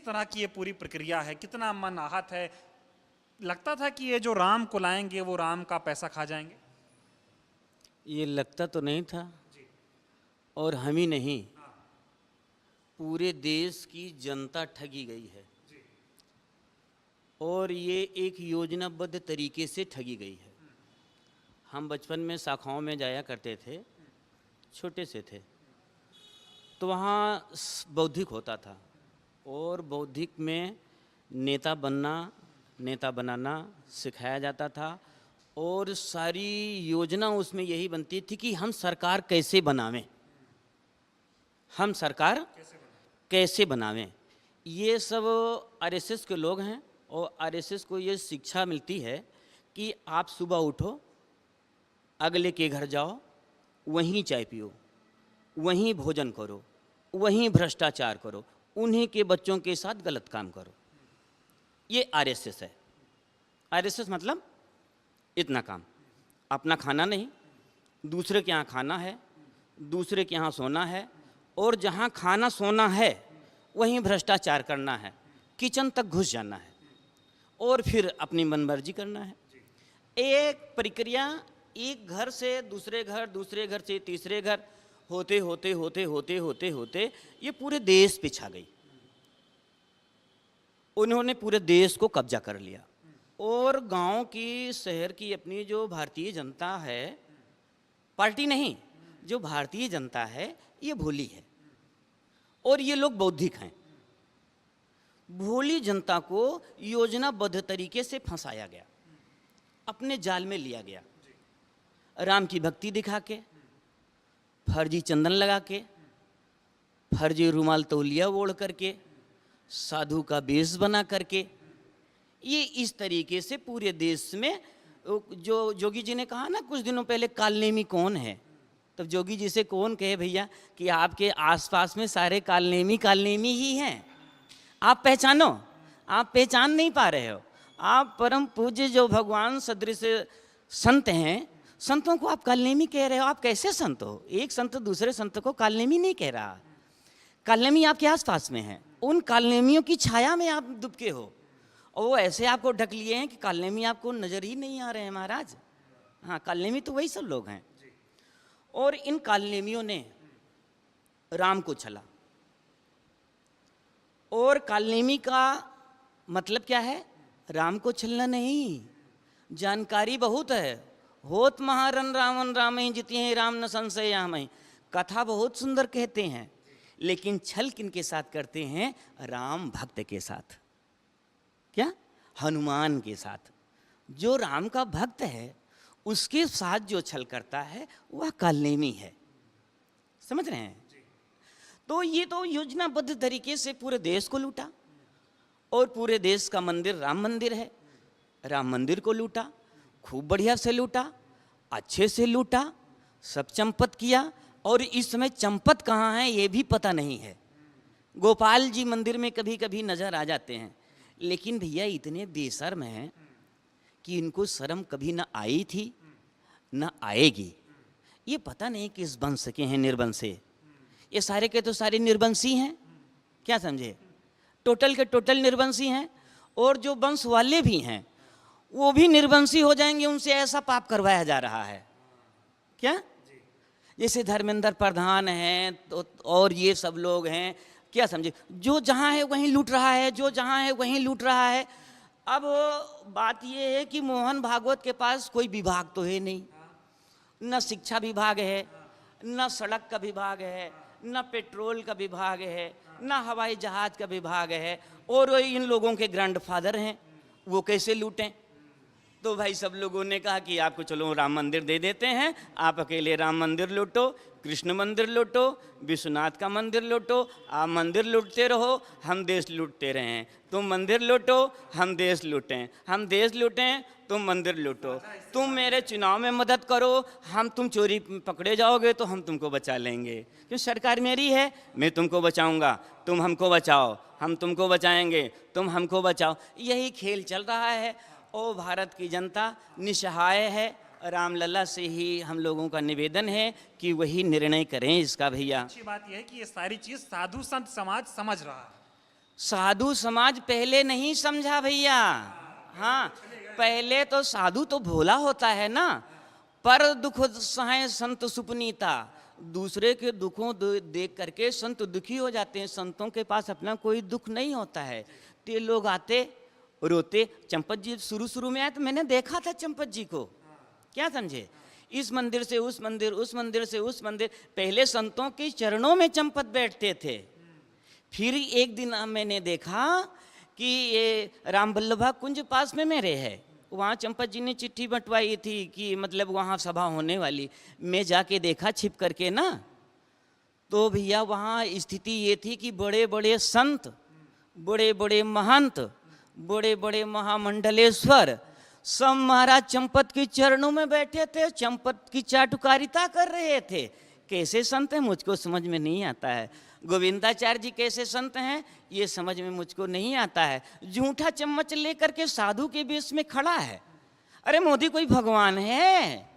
तरह की ये पूरी प्रक्रिया है? कितना मन आहत है? लगता था कि ये जो राम को लाएंगे वो राम का पैसा खा जाएंगे? ये लगता तो नहीं था, और हम ही नहीं, पूरे देश की जनता ठगी गई है। और ये एक योजनाबद्ध तरीके से ठगी गई है। हम बचपन में शाखाओं में जाया करते थे, छोटे से थे, तो वहाँ बौद्धिक होता था, और बौद्धिक में नेता बनना, नेता बनाना सिखाया जाता था। और सारी योजना उसमें यही बनती थी कि हम सरकार कैसे बनावें, हम सरकार कैसे बनावें। ये सब आरएसएस के लोग हैं, और आरएसएस को ये शिक्षा मिलती है कि आप सुबह उठो, अगले के घर जाओ, वहीं चाय पियो, वहीं भोजन करो, वहीं भ्रष्टाचार करो, उन्हीं के बच्चों के साथ गलत काम करो। ये आरएसएस है। आरएसएस मतलब इतना काम, अपना खाना नहीं, दूसरे के यहाँ खाना है, दूसरे के यहाँ सोना है, और जहाँ खाना सोना है वहीं भ्रष्टाचार करना है, किचन तक घुस जाना है, और फिर अपनी मनमर्जी करना है। एक प्रक्रिया, एक घर से दूसरे घर, दूसरे घर से तीसरे घर, होते होते होते होते होते होते ये पूरे देश पे छा गई। उन्होंने पूरे देश को कब्जा कर लिया, और गांव की, शहर की अपनी जो भारतीय जनता है, पार्टी नहीं, जो भारतीय जनता है, ये भोली है, और ये लोग बौद्धिक हैं। भोली जनता को योजनाबद्ध तरीके से फंसाया गया, अपने जाल में लिया गया। राम की भक्ति दिखा के, फर्जी चंदन लगा के, फर्जी रुमाल तौलिया ओढ़ करके, साधु का वेश बना करके, ये इस तरीके से पूरे देश में, जो जोगी जी ने कहा ना कुछ दिनों पहले, कालनेमी कौन है, तब जोगी जी से कौन कहे भैया कि आपके आसपास में सारे कालनेमी कालनेमी ही हैं, आप पहचानो, आप पहचान नहीं पा रहे हो। आप परम पूज्य जो भगवान सदृश संत हैं, संतों को आप कालनेमी कह रहे हो। आप कैसे संत हो? एक संत दूसरे संत को कालनेमी नहीं कह रहा। कालनेमी आपके आसपास में है, उन कालनेमियों की छाया में आप दुबके हो, और वो ऐसे आपको ढक लिए हैं कि कालनेमी आपको नजर ही नहीं आ रहे हैं महाराज। हाँ, कालनेमी तो वही सब लोग हैं। और इन कालनेमियों ने राम को छला, और कालनेमी का मतलब क्या है? राम को छलना नहीं, जानकारी बहुत है। होत महारन रावण राम ही जिति हैं, राम न संशय यहाँ। कथा बहुत सुंदर कहते हैं, लेकिन छल किन के साथ करते हैं? राम भक्त के साथ। क्या? हनुमान के साथ। जो राम का भक्त है उसके साथ जो छल करता है वह कालनेमी है। समझ रहे हैं? तो ये तो योजनाबद्ध तरीके से पूरे देश को लूटा, और पूरे देश का मंदिर राम मंदिर है, राम मंदिर को लूटा, खूब बढ़िया से लूटा, अच्छे से लूटा, सब चंपत किया। और इस समय चंपत कहाँ है ये भी पता नहीं है। गोपाल जी मंदिर में कभी कभी नजर आ जाते हैं, लेकिन भैया इतने बेशर्म हैं कि इनको शर्म कभी ना आई थी ना आएगी। ये पता नहीं किस वंश के हैं, निर्वंशी। ये सारे के तो सारे निर्वंशी हैं, क्या समझे? टोटल के टोटल निर्वंशी हैं, और जो वंश वाले भी हैं वो भी निर्वंशी हो जाएंगे। उनसे ऐसा पाप करवाया जा रहा है। क्या? जैसे धर्मेंद्र प्रधान हैं, तो और ये सब लोग हैं, क्या समझे? जो जहाँ है वहीं लूट रहा है, जो जहाँ है वहीं लूट रहा है। अब बात ये है कि मोहन भागवत के पास कोई विभाग तो है नहीं, न शिक्षा विभाग है, न सड़क का विभाग है, न पेट्रोल का विभाग है, न हवाई जहाज का विभाग है, और इन लोगों के ग्रैंडफादर हैं, वो कैसे लूटें? तो भाई सब लोगों ने कहा कि आपको चलो राम मंदिर दे देते हैं, आप अकेले राम मंदिर लूटो, कृष्ण मंदिर लूटो, विश्वनाथ का मंदिर लूटो, आप मंदिर लूटते रहो, हम देश लूटते रहें। तुम मंदिर लूटो, हम देश लूटें, हम देश लूटें, तुम मंदिर लूटो। तुम मेरे चुनाव में मदद करो, हम तुम चोरी पकड़े जाओगे तो हम तुमको बचा लेंगे, क्यों? सरकार मेरी है, मैं तुमको बचाऊंगा, तुम हमको बचाओ, हम तुमको बचाएंगे, तुम हमको बचाओ। यही खेल चल रहा है, और भारत की जनता निसहाय है। रामलला से ही हम लोगों का निवेदन है कि वही निर्णय करें इसका। भैया अच्छी बात यह है कि ये सारी चीज साधु संत समाज समझ रहा है। साधु समाज पहले नहीं समझा भैया। हाँ, पहले तो साधु तो भोला होता है ना, पर दुख सहाय संत सुपनीता, दूसरे के दुखों देख करके संत दुखी हो जाते हैं। संतों के पास अपना कोई दुख नहीं होता है, तो ये लोग आते रोते। चंपत जी शुरू में आए तो मैंने देखा था चंपत जी को, क्या समझे, इस मंदिर से उस मंदिर, उस मंदिर से उस मंदिर। पहले संतों के चरणों में चंपत बैठते थे। फिर एक दिन मैंने देखा कि ये राम वल्लभा कुंज पास में मेरे है, वहाँ चंपत जी ने चिट्ठी बंटवाई थी कि मतलब वहाँ सभा होने वाली। मैं जाके देखा छिप करके ना, तो भैया वहाँ स्थिति ये थी कि बड़े बड़े संत, बड़े बड़े महंत, बड़े बड़े महामंडलेश्वर सब महाराज चंपत के चरणों में बैठे थे, चंपत की चाटुकारिता कर रहे थे। कैसे संत हैं मुझको समझ में नहीं आता है। गोविंदाचार्य जी कैसे संत हैं ये समझ में मुझको नहीं आता है। झूठा चम्मच लेकर के साधु के बीच में खड़ा है। अरे मोदी कोई भगवान है?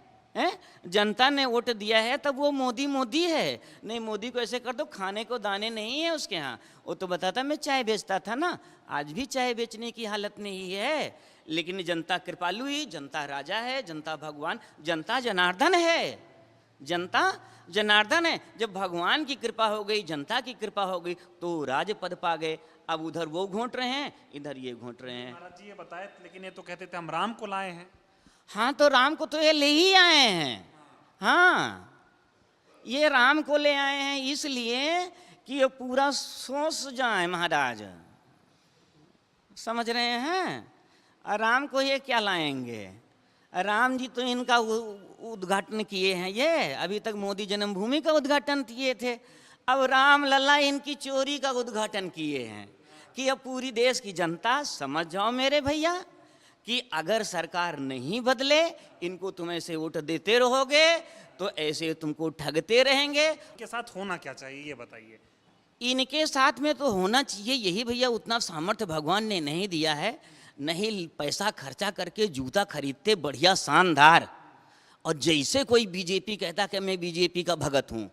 जनता ने वोट दिया है तब वो मोदी मोदी है। नहीं, मोदी को ऐसे कर दो, खाने को दाने नहीं है उसके यहाँ। वो तो बताता मैं चाय बेचता था ना, आज भी चाय बेचने की हालत नहीं है। लेकिन जनता कृपालु ही, जनता राजा है, जनता भगवान, जनता जनार्दन है, जनता जनार्दन है। जब भगवान की कृपा हो गई, जनता की कृपा हो गई, तो राज पद पा गए। अब उधर वो घोंट रहे हैं, इधर ये घोंट रहे हैं। महाराज जी ये बताए, लेकिन ये तो कहते थे हम राम को लाए हैं। हाँ, तो राम को तो ये ले ही आए हैं। हाँ, ये राम को ले आए हैं इसलिए कि ये पूरा सोच जाए महाराज, समझ रहे हैं। राम को ये क्या लाएंगे? राम जी तो इनका उद्घाटन किए हैं, ये अभी तक मोदी जन्मभूमि का उद्घाटन किए थे। अब राम लला इनकी चोरी का उद्घाटन किए हैं कि अब पूरी देश की जनता समझ जाओ मेरे भैया कि अगर सरकार नहीं बदले, इनको तुम ऐसे वोट देते रहोगे तो ऐसे तुमको ठगते रहेंगे। के साथ होना क्या चाहिए ये बताइए। इनके साथ में तो होना चाहिए यही भैया, उतना सामर्थ्य भगवान ने नहीं दिया है। नहीं पैसा खर्चा करके जूता खरीदते बढ़िया शानदार, और जैसे कोई बीजेपी कहता कि मैं बीजेपी का भगत हूँ,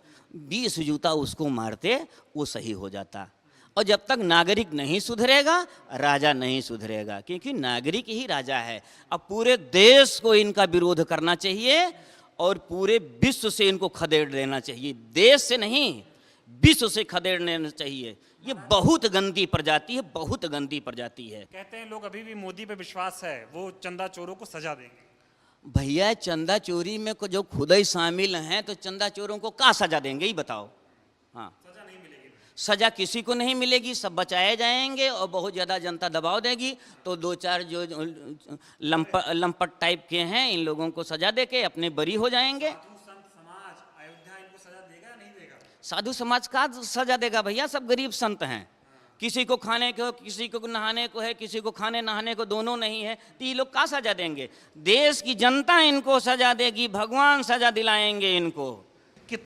20 जूता उसको मारते, वो सही हो जाता। और जब तक नागरिक नहीं सुधरेगा, राजा नहीं सुधरेगा, क्योंकि नागरिक ही राजा है। अब पूरे देश को इनका विरोध करना चाहिए और पूरे विश्व से इनको खदेड़ देना चाहिए। देश से नहीं, विश्व से खदेड़ लेना चाहिए। ये बहुत गंदी प्रजाति है, बहुत गंदी प्रजाति है। कहते हैं लोग अभी भी मोदी पे विश्वास है, वो चंदा चोरों को सजा देंगे। भैया चंदा चोरी में को जो खुद ही शामिल हैं, तो चंदा चोरों को क्या सजा देंगे ये बताओ। हाँ, सजा नहीं मिलेगी, सजा किसी को नहीं मिलेगी, सब बचाए जाएंगे और बहुत ज़्यादा जनता दबाव देगी, तो 2-4 जो लंपट टाइप के हैं इन लोगों को सजा दे के अपने बरी हो जाएंगे। संत समाज अयोध्या इनको सजा देगा नहीं देगा? साधु समाज का सजा देगा भैया, सब गरीब संत हैं। किसी को खाने को, किसी को नहाने को है, किसी को खाने नहाने को दोनों नहीं है, तो ये लोग क्या सजा देंगे? देश की जनता इनको सजा देगी, भगवान सजा दिलाएंगे इनको।